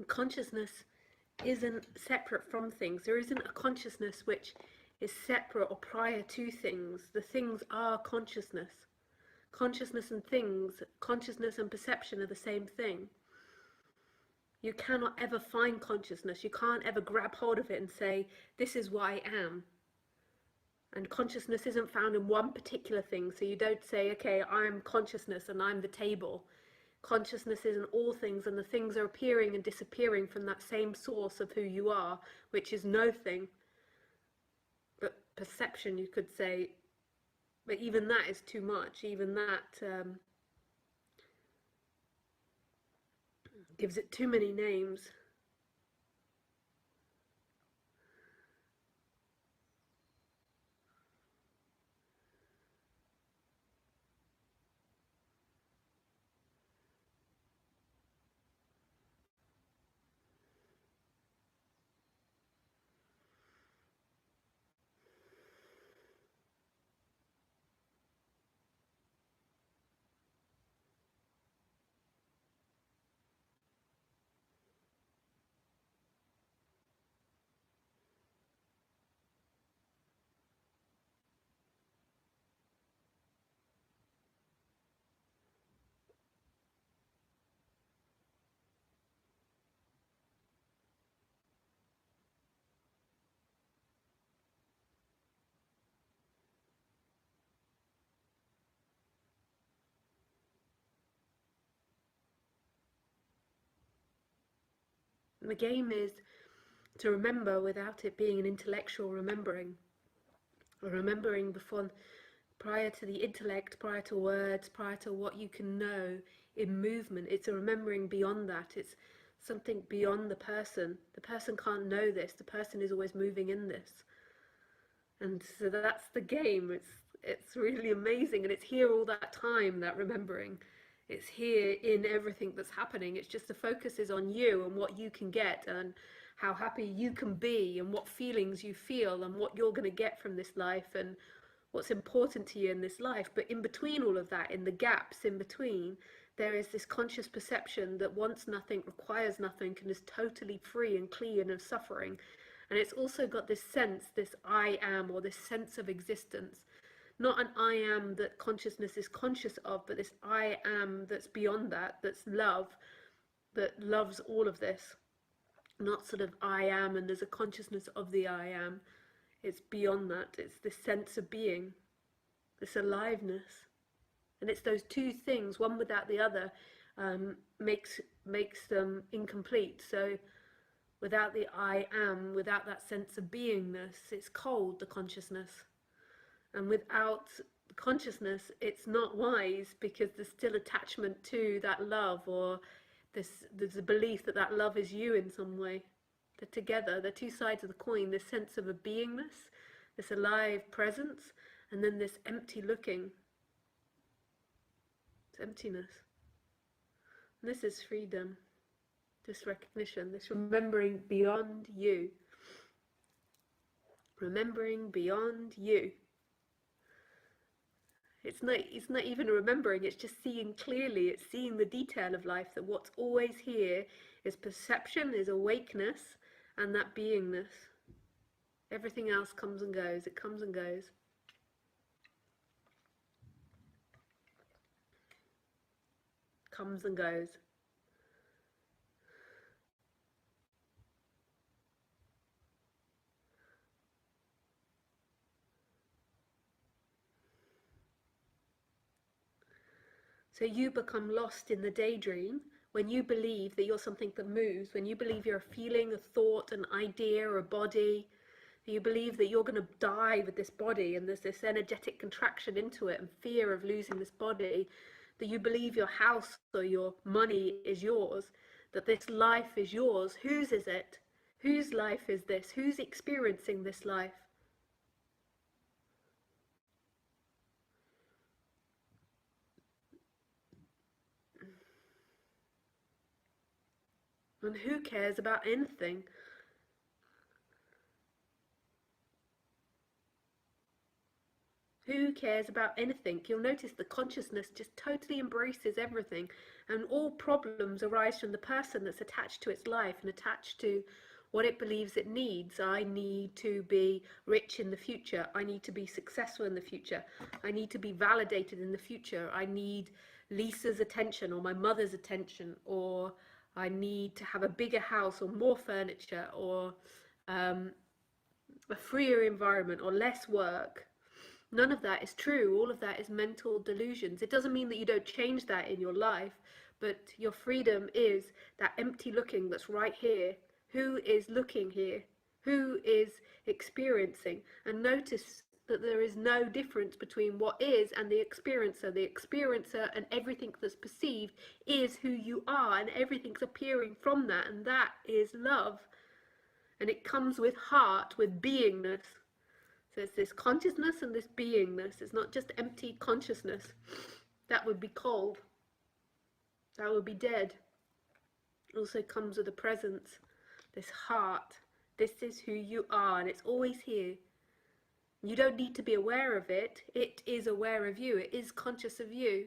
Consciousness isn't separate from things. There isn't a consciousness which is separate or prior to things. The things are consciousness. Consciousness and things, consciousness and perception are the same thing. You cannot ever find consciousness. You can't ever grab hold of it and say, this is what I am. And consciousness isn't found in one particular thing. So you don't say, okay, I'm consciousness and I'm the table. Consciousness is in all things, and the things are appearing and disappearing from that same source of who you are, which is no thing. But perception, you could say, but even that is too much. Even that gives it too many names. And the game is to remember without it being an intellectual remembering, or remembering before, prior to the intellect, prior to words, prior to what you can know in movement. It's a remembering beyond that. It's something beyond the person. The person can't know this. The person is always moving in this. And so that's the game. It's really amazing, and it's here all that time, that remembering. It's here in everything that's happening. It's just the focus is on you and what you can get and how happy you can be and what feelings you feel and what you're going to get from this life and what's important to you in this life. But in between all of that, in the gaps in between, there is this conscious perception that wants nothing, requires nothing, and is totally free and clean of suffering. And it's also got this sense, this I am, or this sense of existence. Not an I am that consciousness is conscious of, but this I am that's beyond that, that's love, that loves all of this. Not sort of I am and there's a consciousness of the I am. It's beyond that. It's this sense of being, this aliveness. And it's those two things, one without the other, makes them incomplete. So without the I am, without that sense of beingness, it's cold, the consciousness. And without consciousness, it's not wise, because there's still attachment to that love, or there's a belief that that love is you in some way. They're together, they're two sides of the coin, this sense of a beingness, this alive presence, and then this empty looking. It's emptiness. And this is freedom, this recognition, this remembering beyond you. Remembering beyond you. It's not even remembering, it's just seeing clearly, it's seeing the detail of life, that what's always here is perception, is awakeness, and that beingness. Everything else comes and goes, it comes and goes. Comes and goes. So you become lost in the daydream when you believe that you're something that moves, when you believe you're a feeling, a thought, an idea, or a body. You believe that you're going to die with this body, and there's this energetic contraction into it and fear of losing this body, that you believe your house or your money is yours, that this life is yours. Whose is it? Whose life is this? Who's experiencing this life? And who cares about anything? Who who cares about anything? You'll notice the consciousness just totally embraces everything, and all problems arise from the person that's attached to its life and attached to what it believes it needs. I need to be rich in the future. I need to be successful in the future. I need to be validated in the future. I need Lisa's attention, or my mother's attention, or I need to have a bigger house or more furniture, or a freer environment, or less work. None of that is true. All of that is mental delusions. It doesn't mean that you don't change that in your life, but your freedom is that empty looking that's right here. Who is looking here? Who is experiencing? And notice that there is no difference between what is and the experiencer. The experiencer and everything that's perceived is who you are, and everything's appearing from that, and that is love. And it comes with heart, with beingness. So it's this consciousness and this beingness. It's not just empty consciousness. That would be cold. That would be dead. It also comes with a presence, this heart. This is who you are, and it's always here. You don't need to be aware of it. It is aware of you. It is conscious of you.